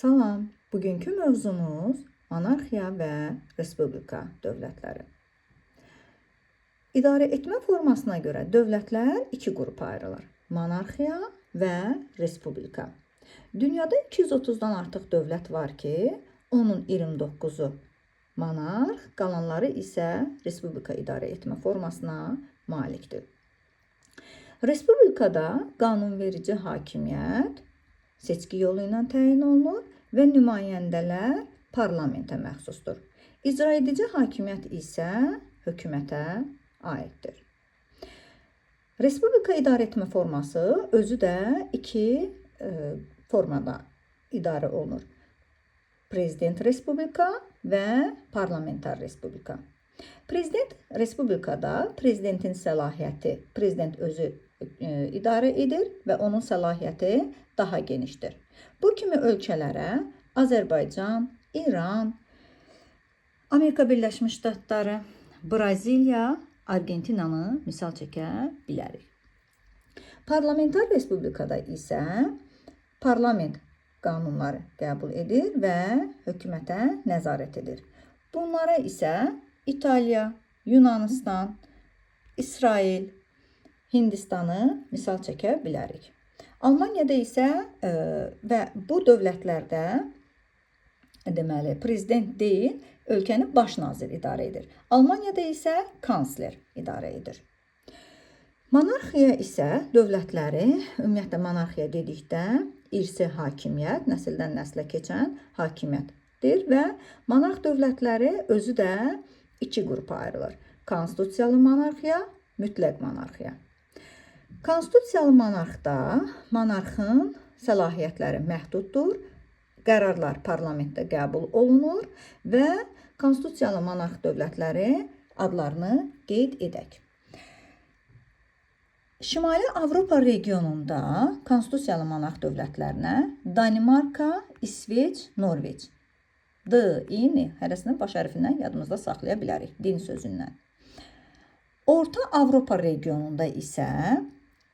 Salam, bugünkü mövzumuz monarxiya və respublika dövlətləri. İdarə etmə formasına görə dövlətlər iki qrupa ayrılır. Monarxiya və respublika. Dünyada 230-dan artıq dövlət var ki, onun 29-u monarx, qalanları isə respublika idarə etmə formasına malikdir. Respublikada qanunverici hakimiyyət seçki yolu ilə təyin olunur və nümayəndələr parlamentə məxsusdur. İcra edici hakimiyyət isə hökumətə aiddir. Respublika idarə etmə forması özü də iki formada idarə olunur. Prezident respublika və parlamentar respublika. Prezident respublikada prezidentin səlahiyyəti, prezident özü idarə edir və onun səlahiyyəti daha genişdir. Bu kimi ölkələrə Azərbaycan, İran, Amerika Birləşmiş Ştatları, Braziliya, Argentinanı misal çəkə bilərik. Parlamentar respublikada isə parlament qanunları qəbul edir və hökumətə nəzarət edir. Bunlara isə İtaliya, Yunanistan, İsrail, Hindistanı misal çəkə bilərik. Almaniyada isə və bu dövlətlərdə deməli prezident deyil, ölkəni baş nazir idarə edir. Almaniyada isə kansler idarə edir. Monarxiya isə dövlətləri, ümumiyyətlə monarxiya dedikdə irsi hakimiyyət, nəsildən nəslə keçən hakimiyyətdir və monarx dövlətləri özü də iki qrupa ayrılır. Konstitusiyalı monarxiya, mütləq monarxiya. Konstitusiyalı monarxda monarxın səlahiyyətləri məhduddur, qərarlar parlamentdə qəbul olunur və konstitusiyalı monarx dövlətləri adlarını qeyd edək. Şimali Avropa regionunda konstitusiyalı monarx dövlətlərinə Danimarka, İsveç, Norveç. D-i hərəsinin baş hərfindən yadımızda saxlaya bilərik, din sözündən. Orta Avropa regionunda isə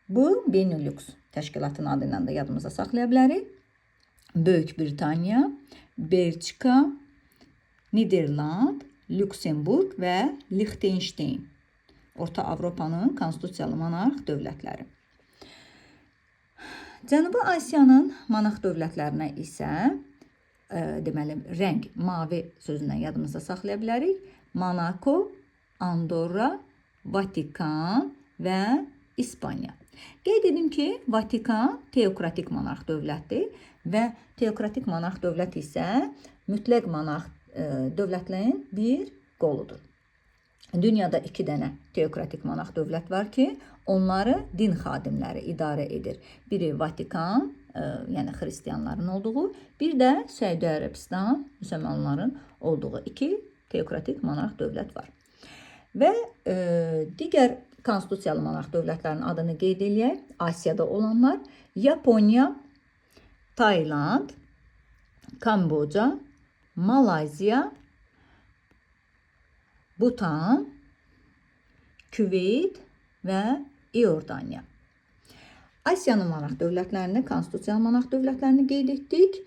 bu Benelux təşkilatının adı ilə də yadımızda saxlaya bilərik. Böyük Britaniya, Belçika, Niderland, Lüksemburg və Liechtenstein. Orta Avropanın konstitusiyalı monarx dövlətləri. Cənubi Asiyanın monarx dövlətlərinə isə deməli rəng mavi sözündən yadımızda saxlaya bilərik. Monaco, Andorra, Vatikan və İspaniya. Qeyd edim ki, Vatikan teokratik monarx dövlətdir və teokratik monarx dövlət isə mütləq monarx dövlətlərin bir qoludur. Dünyada iki dənə teokratik monarx dövlət var ki, onları din xadimləri idarə edir. Biri Vatikan, yəni xristianların olduğu, bir də Səudiyyə Ərəbistan, müsəlmanların olduğu iki teokratik monarx dövlət var. Və digər konstitusiyalı monarx dövlətlərinin adını qeyd eləyək. Asiyada olanlar Yaponiya, Tayland, Kamboca, Malayziya, Butan, Küveyt və İordaniya. Asiyanın monarx dövlətlərini, konstitusiyalı monarx dövlətlərini qeyd etdik.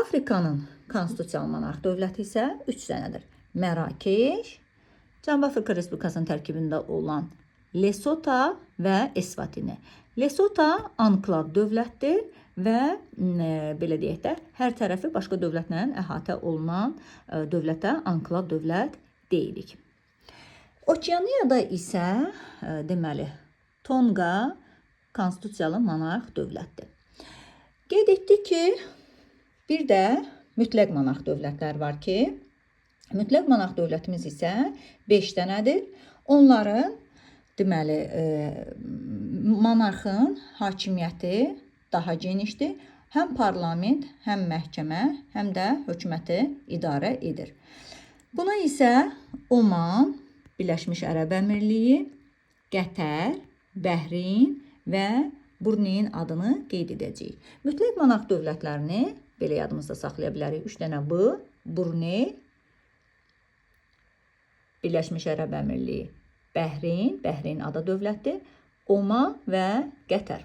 Afrikanın konstitusiyalı monarx dövləti isə 3 dənədir. Mərakeş, Cənubi Afrika Respublikasının tərkibində olan Lesota və Esvatini. Lesota anklav dövlətdir və belə deyək də, hər tərəfi başqa dövlətlərin əhatə olunan dövlətə anklav dövlət deyirik. Okeaniyada isə deməli Tonga konstitusiyalı monarx dövlətdir. Qeyd etdik ki, bir də mütləq monarx dövlətlər var ki, mütləq monarx dövlətimiz isə 5 dənədir. Onların deməli monarxın hakimiyyəti daha genişdir. Həm parlament, həm məhkəmə, həm də hökuməti idarə edir. Buna isə Oman, Birləşmiş Ərəb Əmirliyi, Qətər, Bəhreyn və Bruneiin adını qeyd edəcəyik. Mütləq monarx dövlətlərini belə yadımızda saxlaya bilərik. 3 dənə bu, Brunei, Birləşmiş Ərəb Əmirliyi, Bəhreyn ada dövlətdir, Oman və Qətər.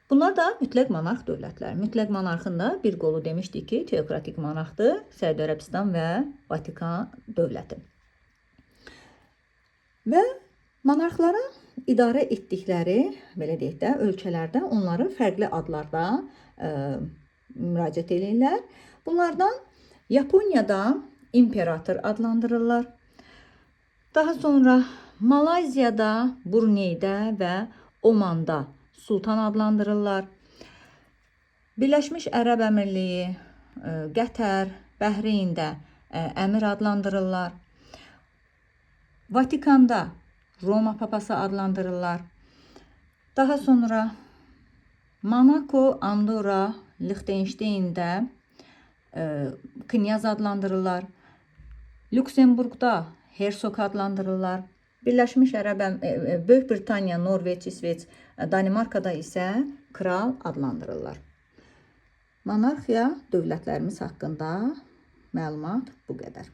Bunlar da mütləq monarx dövlətlər. Mütləq monarxın da bir qolu demişdik ki, teokratik monarxdır, Səudiyyə Ərəbistan və Vatikan dövləti. Və monarxlara idarə etdikləri, belə deyək də, ölkələrdə onları fərqli adlarda müraciət edirlər. Bunlardan Yaponiyada imperator adlandırırlar. Daha sonra Malayziyada, Bruneydə və Omanda sultan adlandırırlar. Birləşmiş Ərəb Əmirliyi, Qətər, Bəhreyndə əmir adlandırırlar. Vatikanda Roma papası adlandırırlar. Daha sonra Monaco, Andorra, Liechtenstein'də knyaz adlandırırlar. Lüksemburqda hersoq adlandırırlar. Birləşmiş Böyük Britaniya, Norveç, İsveç, Danimarkada isə kral adlandırırlar. Monarxiya dövlətlərimiz haqqında məlumat bu qədər.